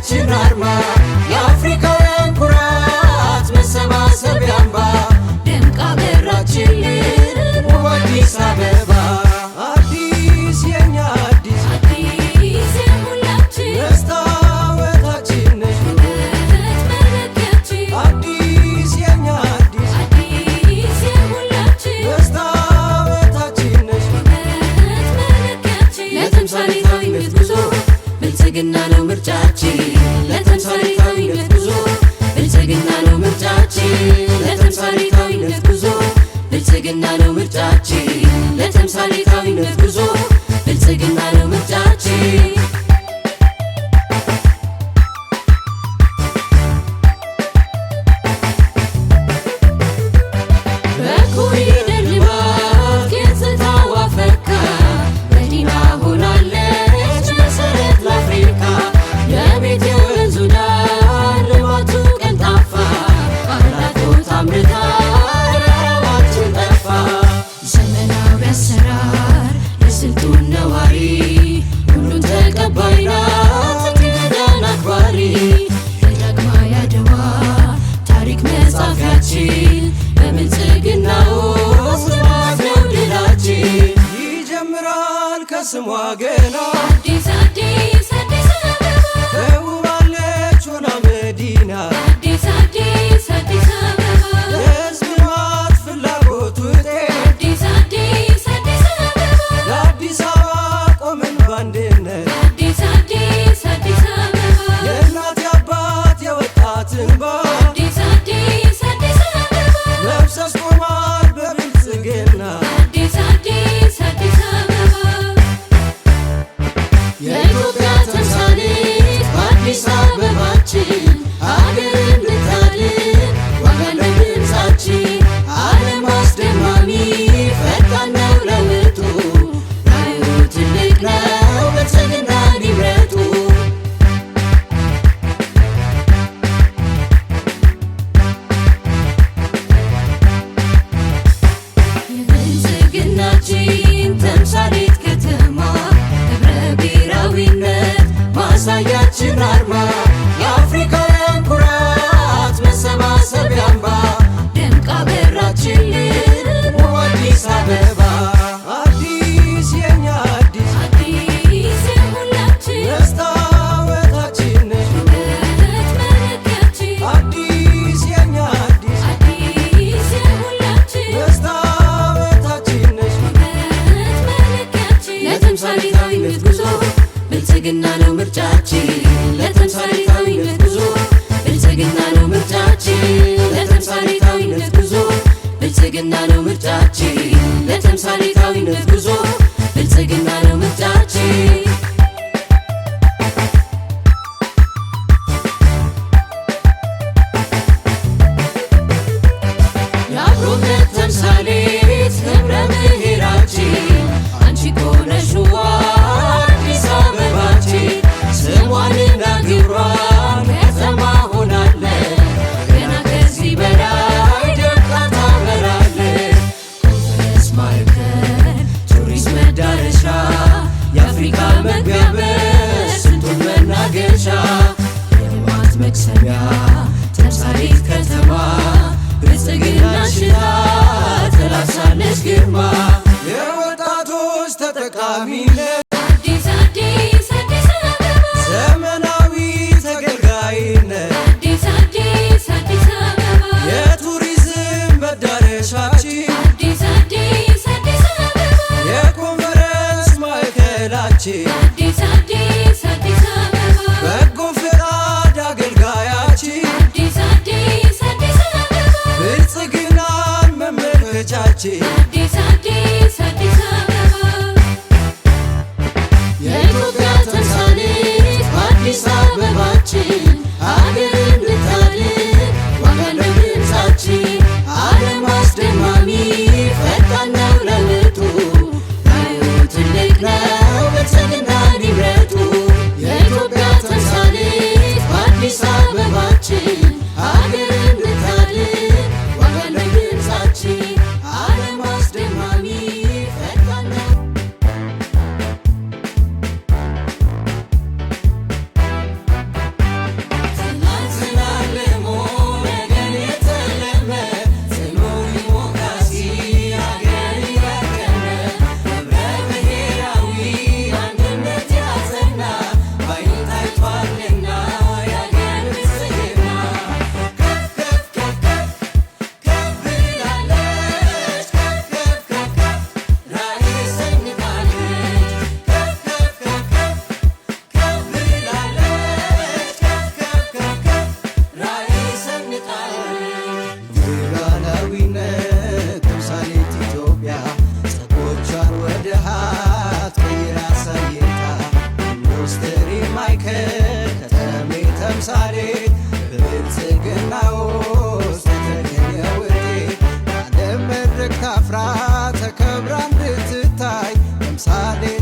ማሳያችን አርማ የአፍሪካውያን ኩራት መሰባሰቢያ አምባ ደምቃ በራችልን ውብ አዲስ አበባ አዲስ የኛ አዲስ አዲስ የሁላችን መስታወታችን ነሽ ውበት መለኪያችን አዲስ የኛ አዲስ አዲስ የሁላችን መስታወታችን ነሽ ውበት መለኪያችን ለተምሳሌታዊነት ጉዞ ብልጽግና ነው ምርጫችን ለተምሳሌታዊነት ጉዞ ብልጽግና ነው ምርጫችን ለተምሳሌታዊነት ጉዞ ብልጽግና ነው ምርጫችን ለተምሳሌታዊነት ጉዞ ብልጽግና ነው ምርጫችን በኮሪደር ልማት ገጽታዋ ፈካ መዲና ሆናለች መሰረት ለአፍሪካ የቤት የወንዙ ዳር ልማቱ ቀልጣፋ ባህላቶት አምርታ ረሃባችን ጠፋ ዘመናዊ አሰራር የስልጡን ነዋሪ ሁሉን ተቀባይ ናት እንግዳን አክባሪ የዳግማዊ አድዋ ታሪክ መጻፊያችን በብልጽግና ውስጥ ልማት ነው ድላችን ይጀምራል ከስሟ ገና አዲስ አዲስ አዲስ አበባ ተውባለች ሆና መዲና አዲስ አዲስ አዲስ አበባ የሕዝብ ልማት ፍላጎት ውጤት አዲስ አዲስ አዲስ አበባ ለአዲስ አበባ ቆምን ባንድነት አዲስ አዲስ አዲስ አበባ የእናት የአባት የወጣት እንባ አዲስ አዲስ አዲስ አበባ መፍሰስ ቆሟል በብልጽግና አዲስ አዲስ አዲስ አበባ የኢትዮጵያ ተምሳሌት በአዲስ አበባችን አገር እንድታድን ዋጋ ነው ድምፃችን ዓለም አስደማሚ ፈጣን ነው ለውጡ ራዕዩ ትልቅ ነው ብልጽግናን ይምረጡ የብልጽግናችን ተምሳሌት ከተማ ህብረ ብሔራዊነት ማሳያችን አርማ የአፍሪካውያን ኩራት መሰባሰቢያ አምባ ደምቃ በራችልን ውብ አዲስ አበባ አዲስ የኛ አዲስ አዲስ የሁላችን መስታወታችን ነሽ ውበት መለኪያችን አዲስ የኛ አዲስ አዲስ የሁላችን መስታወታችን ነሽ ውበት መለኪያችን ለተምሳሌታዊነት ጉዞ ብልጽግና ነው ምርጫችን ለተምሳሌታዊነት ጉዞ ብልጽግና ነው ምርጫችን ለተምሳሌታዊነት ጉዞ ብልጽግና ነው ምርጫችን ለተምሳሌታዊነት ጉዞ ብልጽግና ነው ምርጫችን የአብሮነት ተምሳሌት ህብረ ብሔራችን አንቺ ከሆነሽ አዲስ አበባችን ስሟንና ግብሯን ከተማ ሆናለች ገና ከዚህ በላይ ደምቃ ታበራለች ኮንፈረንስ ማዕከል ቱሪስት መዳረሻ የአፍሪካ መግቢያ በር ስልጡን መናገሻ የልማት መክሰቢያ ተምሳሌት ከተማ ብልጽግና ሽታ ተላብሳለች ግርማ የወጣቶች ተጠቃሚነት አዲስ አዲስ አዲስ አበባ ዘመናዊ ተገልጋይነት አዲስ አዲስ አዲስ አበባ የቱሪዝም መዳረሻችን አዲስ አዲስ አዲስ አበባ የኮንፈረንስ ማዕከላችን አዲስ አዲስ አዲስ አበባ በጎ ፈቃድ አገልጋያችን አዲስ አዲስ አዲስ አበባ ብልጽግናን መመልከቻችን አዲስ አዲስ አዲስ አበባ የኢትዮጵያ ተምሳሌት በአዲስ አበባችን አገር እንድታድን ዋጋ ነው ድምፃችን ዓለም አስደማሚ ፈጣን ነው ለውጡ ራዕዩ ትልቅ ነው ብልጽግናን ይምረጡ የኢትዮጵያ ተምሳሌት በአዲስ አበባችን አገር እንድታድን ዋጋ ነው ድምፃችን ዓለም ተምሳሌት በብልጽግና ውስጥ የተገኘ ውጤት በዓለም መድረክ ታፍራ ተከብራ እንድትታይ ተምሳሌት